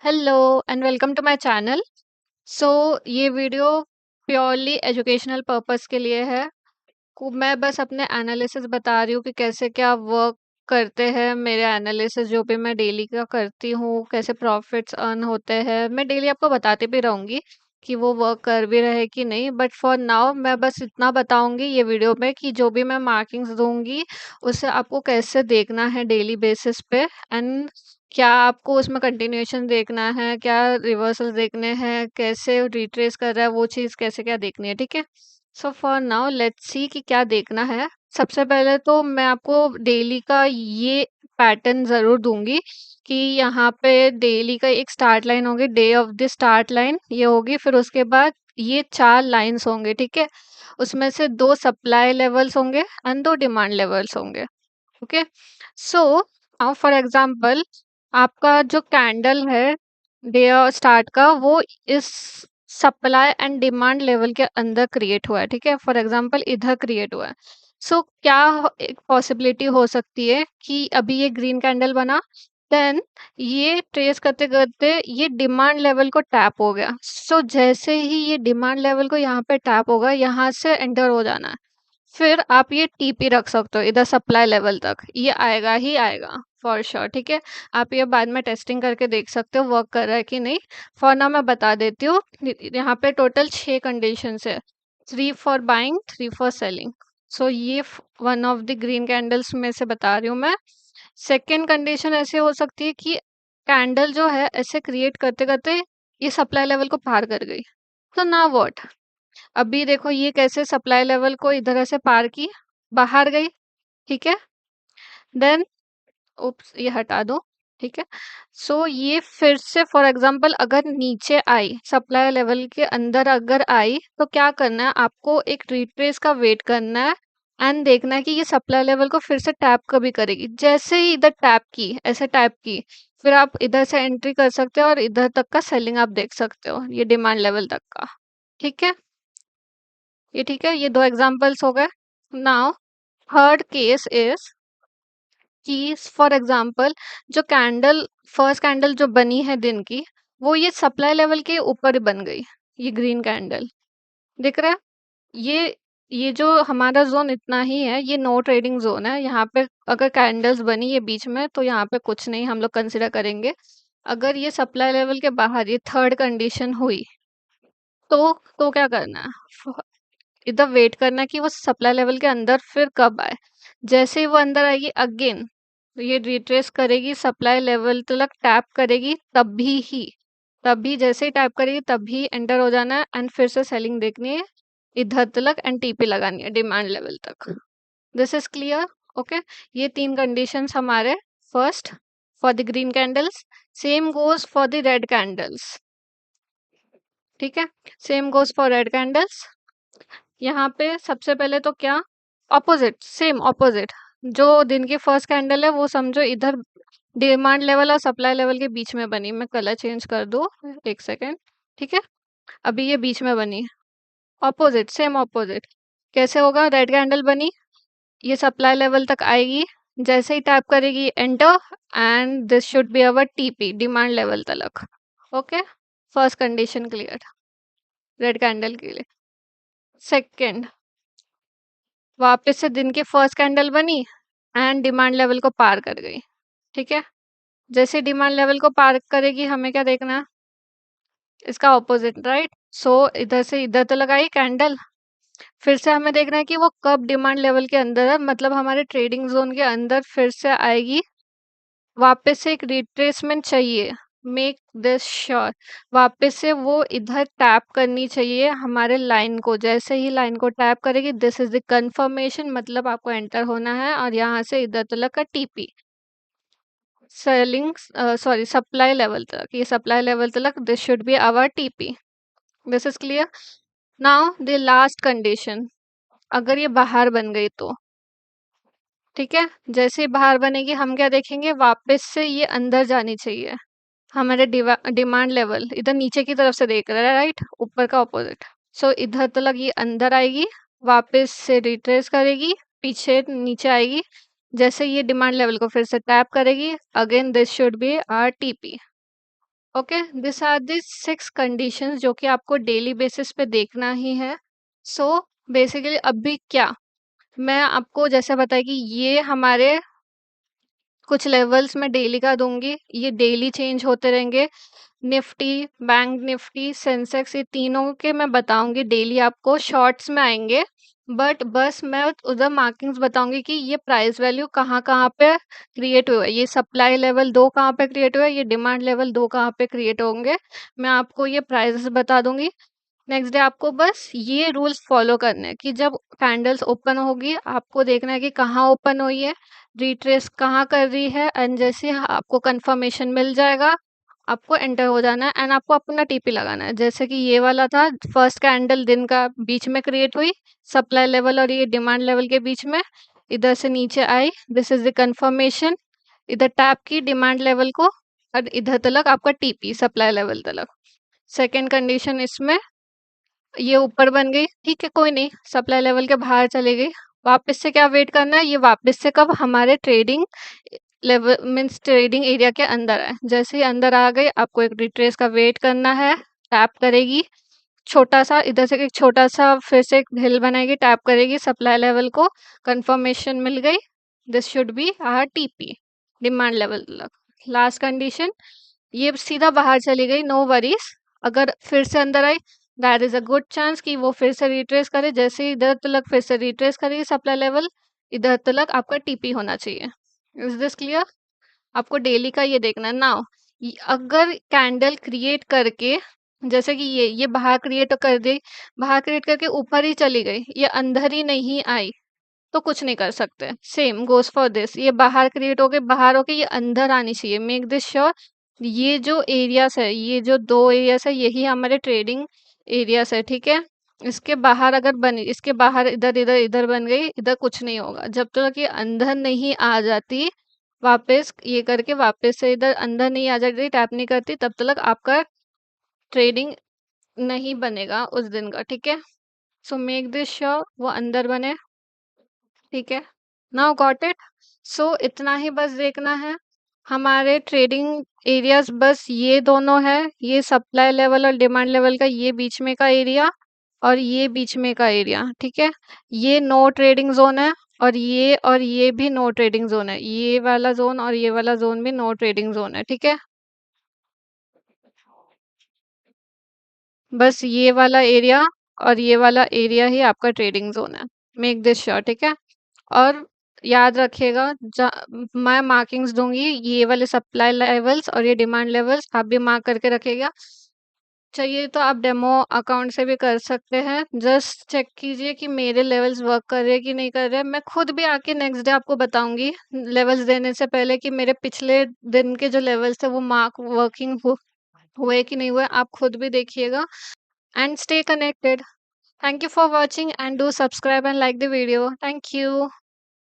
Hello and welcome to my channel. So ये video purely educational purpose के लिए है। मैं बस अपने एनालिसिस बता रही हूँ कि कैसे क्या वर्क करते हैं मेरे एनालिसिस जो भी मैं डेली का करती हूँ, कैसे प्रॉफिट्स अर्न होते हैं। मैं डेली आपको बताती भी रहूँगी कि वो वर्क कर भी रहे कि नहीं, बट फॉर नाउ मैं बस इतना बताऊँगी ये वीडियो में कि जो भी मैं मार्किंग्स दूँगी उसे आपको कैसे देखना है डेली बेसिस पे, एंड क्या आपको उसमें कंटिन्यूएशन देखना है, क्या रिवर्सल देखने हैं, कैसे रिट्रेस कर रहा है, वो चीज़ कैसे क्या देखनी है, ठीक है। So for now let's see कि क्या देखना है। सबसे पहले तो मैं आपको डेली का ये पैटर्न ज़रूर दूँगी कि यहाँ पे डेली का एक स्टार्ट लाइन होगी, day of the start line ये होगी, फिर उसके बाद ये 4 लाइन्स होंगे, ठीक है? उसमें से 2 सप्लाई लेवल्स होंगे एंड 2 डिमांड लेवल्स होंगे, okay? So now for example आपका जो कैंडल है डे स्टार्ट का, वो इस सप्लाई एंड डिमांड लेवल के अंदर क्रिएट हुआ है, ठीक है। फॉर एग्जांपल इधर क्रिएट हुआ है। सो क्या एक पॉसिबिलिटी हो सकती है कि अभी ये ग्रीन कैंडल बना, देन ये ट्रेस करते करते ये डिमांड लेवल को टैप हो गया। सो जैसे ही ये डिमांड लेवल को यहाँ पे टैप होगा, यहाँ से एंटर हो जाना है। फिर आप ये टीपी रख सकते हो इधर सप्लाई लेवल तक, ये आएगा ही आएगा फॉर श्योर, ठीक है। आप ये बाद में टेस्टिंग करके देख सकते हो वर्क कर रहा है कि नहीं। फॉर नाउ मैं बता देती हूँ। यहाँ पे टोटल 6 कंडीशंस है, 3 फॉर बाइंग, 3 फॉर सेलिंग। सो ये one of the green candles में से बता रही हूँ मैं। सेकेंड कंडीशन ऐसे हो सकती है कि कैंडल जो है ऐसे क्रिएट करते करते ये सप्लाई लेवल को पार कर गई। तो ना व्हाट, अभी देखो ये कैसे सप्लाई लेवल को इधर से पार की, बाहर गई, ठीक है। देन उप्स, ये हटा दो, ठीक है। सो ये फिर से फॉर एग्जांपल अगर नीचे आई, सप्लाई लेवल के अंदर अगर आई, तो क्या करना है आपको, एक रिट्रेस का वेट करना है एंड देखना है कि ये सप्लाई लेवल को फिर से टैप कभी करेगी। जैसे ही इधर टैप की, ऐसे टैप की, फिर आप इधर से एंट्री कर सकते हो और इधर तक का सेलिंग आप देख सकते हो, ये डिमांड लेवल तक का, ठीक है। ये ठीक है, ये 2 एग्जांपल्स हो गए। नाउ थर्ड केस इज कि फॉर एग्जांपल जो कैंडल, फर्स्ट कैंडल जो बनी है दिन की, वो ये सप्लाई लेवल के ऊपर बन गई, ये ग्रीन कैंडल दिख रहा है। ये ये जो हमारा जोन इतना ही है, ये नो ट्रेडिंग जोन है। यहाँ पे अगर कैंडल्स बनी है बीच में तो यहाँ पे कुछ नहीं हम लोग कंसिडर करेंगे। अगर ये सप्लाई लेवल के बाहर ये थर्ड कंडीशन हुई, तो क्या करना है, इधर वेट करना है कि वो सप्लाई लेवल के अंदर फिर कब आए। जैसे ही वो अंदर आएगी अगेन, ये रिट्रेस करेगी, सप्लाई लेवल तक टैप करेगी, तभी जैसे ही टैप करेगी तभी एंटर हो जाना है एंड फिर से सेलिंग देखनी है इधर तक एंड टीपी लगानी है डिमांड लेवल तक। This is clear, okay. ये 3 कंडीशंस हमारे first for the green candles, same goes for the red candles, ठीक है। Same goes for red candles. यहाँ पे सबसे पहले तो क्या, ऑपोजिट, सेम ऑपोजिट। जो दिन की फर्स्ट कैंडल है वो समझो इधर डिमांड लेवल और सप्लाई लेवल के बीच में बनी। मैं कलर चेंज कर दूँ, एक सेकेंड, ठीक है। अभी ये बीच में बनी, ऑपोजिट, सेम ऑपोजिट। कैसे होगा, रेड कैंडल बनी, ये सप्लाई लेवल तक आएगी, जैसे ही टैप करेगी enter, and this should be our TP, demand level तक, okay. First condition clear red candle के लिए। सेकेंड, वापस से दिन की फर्स्ट कैंडल बनी एंड डिमांड लेवल को पार कर गई, ठीक है। जैसे डिमांड लेवल को पार करेगी हमें क्या देखना है, इसका ऑपोजिट, राइट। सो इधर से इधर तो लगाई कैंडल, फिर से हमें देखना है कि वो कब डिमांड लेवल के अंदर है, मतलब हमारे ट्रेडिंग जोन के अंदर फिर से आएगी। वापस से एक रिट्रेसमेंट चाहिए, मेक दिस श्योर, वापस से वो इधर टैप करनी चाहिए हमारे लाइन को। जैसे ही लाइन को टैप करेगी, दिस इज द कंफर्मेशन, मतलब आपको एंटर होना है और यहाँ से इधर तक का TP, selling, sorry supply level तक, ये सप्लाई लेवल तक, this should be our TP. This is clear. Now the last condition, अगर ये बाहर बन गई तो, ठीक है। जैसे ही बाहर बनेगी हम क्या देखेंगे, वापस से ये अंदर जानी चाहिए, हमारे डिमांड लेवल इधर नीचे की तरफ से देख रहा है, राइट, ऊपर का ऑपोजिट। सो इधर तक ये अंदर आएगी, वापस से रिट्रेस करेगी, पीछे नीचे आएगी, जैसे ये डिमांड लेवल को फिर से टैप करेगी, again this should be our TP, okay, this are the 6 conditions जो कि आपको डेली बेसिस पे देखना ही है। सो बेसिकली अभी क्या मैं आपको जैसे बताया कि ये हमारे कुछ लेवल्स मैं डेली का दूंगी, ये डेली चेंज होते रहेंगे। निफ्टी, बैंक निफ्टी, सेंसेक्स, ये तीनों के मैं बताऊंगी डेली, आपको शॉर्ट्स में आएंगे। बट बस मैं उधर मार्किंग्स बताऊंगी कि ये प्राइस वैल्यू कहाँ कहाँ पे क्रिएट हुआ है, ये सप्लाई लेवल दो कहाँ पे क्रिएट हुआ है, ये डिमांड लेवल दो कहाँ पे क्रिएट होंगे। मैं आपको ये प्राइसेस बता दूंगी। नेक्स्ट डे आपको बस ये रूल्स फॉलो करने हैं कि जब कैंडल्स ओपन होगी आपको देखना है कि कहाँ ओपन हुई है, रिट्रेस कहाँ कर रही है, एंड जैसे आपको कंफर्मेशन मिल जाएगा आपको एंटर हो जाना है एंड आपको अपना टीपी लगाना है। जैसे कि ये वाला था, फर्स्ट कैंडल दिन का बीच में क्रिएट हुई, सप्लाई लेवल और ये डिमांड लेवल के बीच में, इधर से नीचे आई, दिस इज द कंफर्मेशन, इधर टैप की डिमांड लेवल को और इधर तक आपका टीपी सप्लाई लेवल तक। सेकेंड कंडीशन इसमें ये ऊपर बन गई, ठीक है कोई नहीं, सप्लाई लेवल के बाहर चली गई, वापस से क्या वेट करना है, ये वापस से कब हमारे trading level means trading area के अंदर है। जैसे ही अंदर आ गई आपको एक रिट्रेस का वेट करना है, टैप करेगी, छोटा सा इधर से एक छोटा सा फिर से एक हिल बनाएगी, टैप करेगी सप्लाई लेवल को, कंफर्मेशन मिल गई, this should be our TP demand level तक। लास्ट कंडीशन, ये सीधा बाहर चली गई, नो वरीज, अगर फिर से अंदर आई that is a good chance कि वो फिर से रिट्रेस करे, जैसे ही इधर तक फिर से रिट्रेस करेगी सप्लाई लेवल, इधर तक आपका टीपी होना चाहिए। Is this clear? आपको डेली का ये देखना है नाउ। अगर कैंडल क्रिएट करके जैसे कि ये बाहर क्रिएट कर दी, बाहर क्रिएट करके ऊपर ही चली गई, ये अंदर ही नहीं आई, तो कुछ नहीं कर सकते। सेम गोज फॉर दिस, ये बाहर क्रिएट हो गए, बाहर होके ये अंदर आनी चाहिए, मेक दिस श्योर। ये जो एरियाज है, ये जो दो एरियाज है, यही हमारे ट्रेडिंग एरियाज है, ठीक है। इसके बाहर अगर बनी, इसके बाहर इधर इधर इधर बन गई, इधर कुछ नहीं होगा जब तक ये अंदर नहीं आ जाती। वापस ये करके वापस से इधर अंदर नहीं आ जाती, टैप नहीं करती, तब तक आपका ट्रेडिंग नहीं बनेगा उस दिन का, ठीक है। सो मेक दिस श्योर वो अंदर बने, ठीक है। Now got it. सो इतना ही बस देखना है, हमारे ट्रेडिंग एरियाज बस ये दोनों है, ये सप्लाई लेवल और डिमांड लेवल का ये बीच में का एरिया और ये बीच में का एरिया, ठीक है। ये नो ट्रेडिंग जोन है और ये भी नो ट्रेडिंग जोन है, ये वाला जोन और ये वाला जोन भी नो ट्रेडिंग जोन है, ठीक है। बस ये वाला एरिया और ये वाला एरिया ही आपका ट्रेडिंग जोन है, मेक दिस श्योर, ठीक है। और याद रखिएगा, मैं मार्किंग्स दूंगी, ये वाले सप्लाई लेवल्स और ये डिमांड लेवल्स आप भी मार्क करके रखिएगा। चाहिए तो आप डेमो अकाउंट से भी कर सकते हैं, जस्ट चेक कीजिए कि मेरे लेवल्स वर्क कर रहे हैं कि नहीं कर रहे हैं। मैं खुद भी आके नेक्स्ट डे आपको बताऊंगी लेवल्स देने से पहले कि मेरे पिछले दिन के जो लेवल्स थे वो मार्क वर्किंग हुए कि नहीं हुए, आप खुद भी देखिएगा। And stay connected. Thank you for watching and do subscribe and like the video. Thank you.